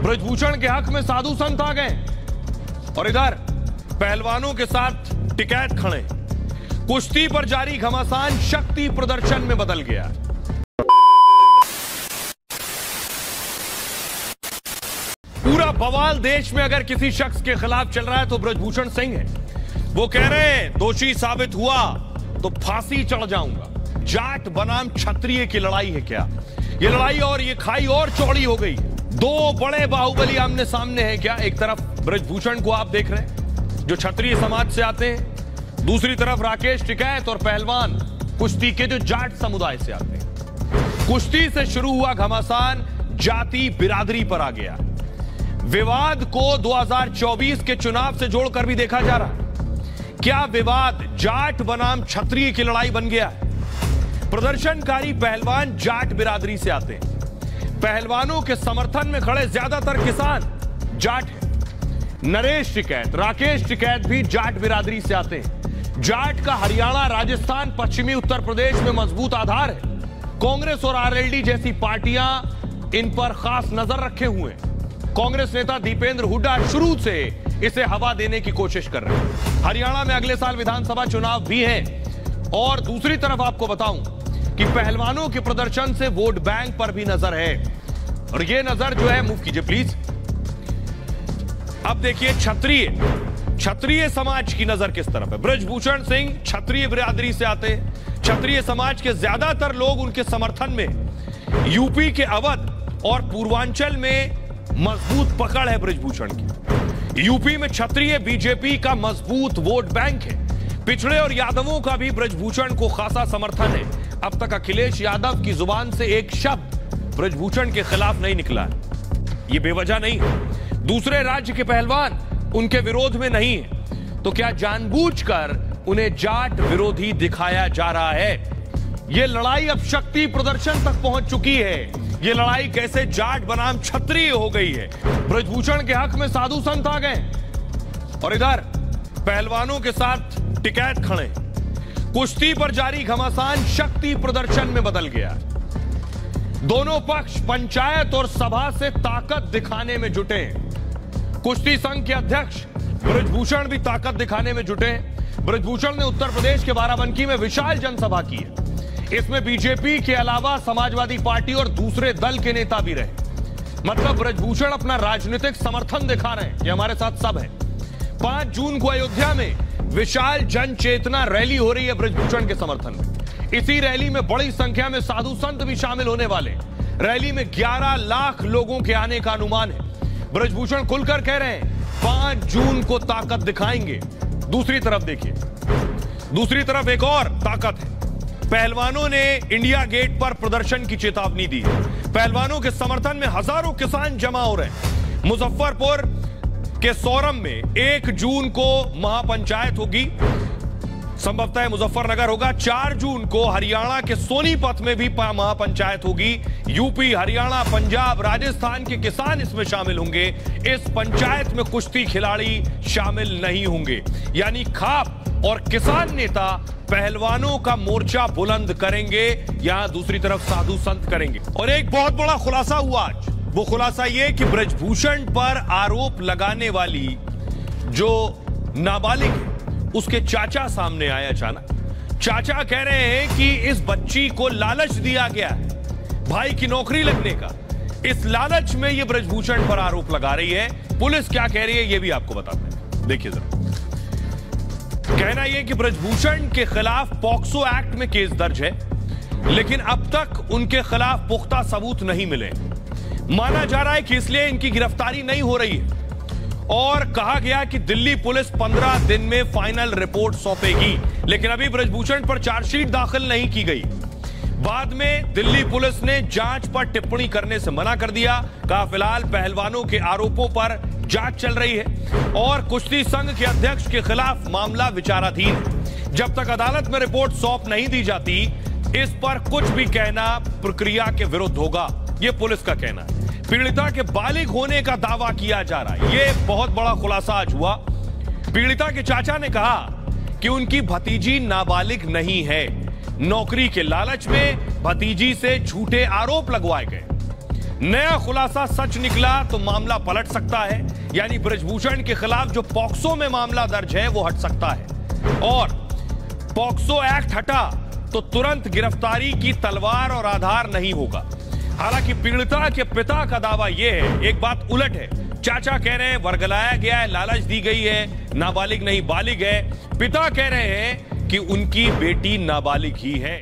ब्रजभूषण के हक में साधु संत आ गए और इधर पहलवानों के साथ टिकैत खड़े। कुश्ती पर जारी घमासान शक्ति प्रदर्शन में बदल गया। पूरा बवाल देश में अगर किसी शख्स के खिलाफ चल रहा है तो ब्रजभूषण सिंह है। वो कह रहे हैं दोषी साबित हुआ तो फांसी चढ़ जाऊंगा। जाट बनाम क्षत्रिय की लड़ाई है क्या? ये लड़ाई और ये खाई और चौड़ी हो गई। दो बड़े बाहुबली आमने सामने हैं क्या? एक तरफ ब्रजभूषण को आप देख रहे हैं जो क्षत्रिय समाज से आते हैं, दूसरी तरफ राकेश टिकैत और पहलवान कुश्ती के जो जाट समुदाय से आते हैं। कुश्ती से शुरू हुआ घमासान जाति बिरादरी पर आ गया। विवाद को 2024 के चुनाव से जोड़कर भी देखा जा रहा है। क्या विवाद जाट बनाम क्षत्रिय की लड़ाई बन गया है? प्रदर्शनकारी पहलवान जाट बिरादरी से आते हैं। पहलवानों के समर्थन में खड़े ज्यादातर किसान जाट हैं। नरेश टिकैत, राकेश टिकैत भी जाट बिरादरी से आते हैं। जाट का हरियाणा, राजस्थान, पश्चिमी उत्तर प्रदेश में मजबूत आधार है। कांग्रेस और आरएलडी जैसी पार्टियां इन पर खास नजर रखे हुए हैं। कांग्रेस नेता दीपेंद्र हुड्डा शुरू से इसे हवा देने की कोशिश कर रहे हैं। हरियाणा में अगले साल विधानसभा चुनाव भी हैं और दूसरी तरफ आपको बताऊं कि पहलवानों के प्रदर्शन से वोट बैंक पर भी नजर है। और यह नजर जो है, मूव कीजिए प्लीज। अब देखिए क्षत्रिय समाज की नजर किस तरफ है। ब्रजभूषण सिंह क्षत्रिय बिरादरी से आते हैं। क्षत्रिय समाज के ज्यादातर लोग उनके समर्थन में। यूपी के अवध और पूर्वांचल में मजबूत पकड़ है ब्रजभूषण की। यूपी में क्षत्रिय बीजेपी का मजबूत वोट बैंक है। पिछड़े और यादवों का भी ब्रजभूषण को खासा समर्थन है। अब तक अखिलेश यादव की जुबान से एक शब्द ब्रजभूषण के खिलाफ नहीं निकला है। ये बेवजह नहीं है। दूसरे राज्य के पहलवान उनके विरोध में नहीं है। तो क्या जानबूझकर उन्हें जाट विरोधी दिखाया जा रहा है? यह लड़ाई अब शक्ति प्रदर्शन तक पहुंच चुकी है। ये लड़ाई कैसे जाट बनाम क्षत्रिय हो गई है। ब्रजभूषण के हक में साधु संत आ गए और इधर पहलवानों के साथ टिकैत खड़े। कुश्ती पर जारी घमासान शक्ति प्रदर्शन में बदल गया। दोनों पक्ष पंचायत और सभा से ताकत दिखाने में जुटे। कुश्ती संघ के अध्यक्ष ब्रजभूषण भी ताकत दिखाने में जुटे। ब्रजभूषण ने उत्तर प्रदेश के बाराबंकी में विशाल जनसभा की है। इसमें बीजेपी के अलावा समाजवादी पार्टी और दूसरे दल के नेता भी रहे। मतलब ब्रजभूषण अपना राजनीतिक समर्थन दिखा रहे हैं कि हमारे साथ सब है। 5 जून को अयोध्या में विशाल जन चेतना रैली हो रही है ब्रजभूषण के समर्थन में। इसी रैली में बड़ी संख्या में साधु संत भी शामिल होने वाले। रैली में 11 लाख लोगों के आने का अनुमान है। ब्रजभूषण खुलकर कह रहे हैं 5 जून को ताकत दिखाएंगे। दूसरी तरफ देखिए, दूसरी तरफ एक और ताकत है। पहलवानों ने इंडिया गेट पर प्रदर्शन की चेतावनी दी। पहलवानों के समर्थन में हजारों किसान जमा हो रहे हैं। मुजफ्फरपुर के सोरम में 1 जून को महापंचायत होगी, संभवतः मुजफ्फरनगर होगा। 4 जून को हरियाणा के सोनीपत में भी महापंचायत होगी। यूपी, हरियाणा, पंजाब, राजस्थान के किसान इसमें शामिल होंगे। इस पंचायत में कुश्ती खिलाड़ी शामिल नहीं होंगे। यानी खाप और किसान नेता पहलवानों का मोर्चा बुलंद करेंगे, यहां दूसरी तरफ साधु संत करेंगे। और एक बहुत बड़ा खुलासा हुआ आज। वो खुलासा ये कि ब्रजभूषण पर आरोप लगाने वाली जो नाबालिग है उसके चाचा सामने आए अचानक। चाचा कह रहे हैं कि इस बच्ची को लालच दिया गया है भाई की नौकरी लगने का। इस लालच में ये ब्रजभूषण पर आरोप लगा रही है। पुलिस क्या कह रही है ये भी आपको बताते हैं, देखिए जरा। कहना यह कि ब्रजभूषण के खिलाफ पॉक्सो एक्ट में केस दर्ज है, लेकिन अब तक उनके खिलाफ पुख्ता सबूत नहीं मिले। माना जा रहा है कि इसलिए इनकी गिरफ्तारी नहीं हो रही है। और कहा गया कि दिल्ली पुलिस 15 दिन में फाइनल रिपोर्ट सौंपेगी, लेकिन अभी ब्रजभूषण पर चार्जशीट दाखिल नहीं की गई। बाद में दिल्ली पुलिस ने जांच पर टिप्पणी करने से मना कर दिया। कहा फिलहाल पहलवानों के आरोपों पर जांच चल रही है और कुश्ती संघ के अध्यक्ष के खिलाफ मामला विचाराधीन है। जब तक अदालत में रिपोर्ट सौंप नहीं दी जाती, इस पर कुछ भी कहना प्रक्रिया के विरुद्ध होगा, यह पुलिस का कहना है। पीड़िता के बालिग होने का दावा किया जा रहा है। यह बहुत बड़ा खुलासा आज हुआ। पीड़िता के चाचा ने कहा कि उनकी भतीजी नाबालिग नहीं है। नौकरी के लालच में भतीजी से झूठे आरोप लगवाए गए। नया खुलासा सच निकला तो मामला पलट सकता है, यानी ब्रजभूषण के खिलाफ जो पॉक्सो में मामला दर्ज है वो हट सकता है, और पॉक्सो एक्ट हटा तो तुरंत गिरफ्तारी की तलवार और आधार नहीं होगा। हालांकि पीड़िता के पिता का दावा यह है, एक बात उलट है। चाचा कह रहे हैं वर्गलाया गया है, लालच दी गई है, नाबालिग नहीं बालिग है। पिता कह रहे हैं कि उनकी बेटी नाबालिग ही है।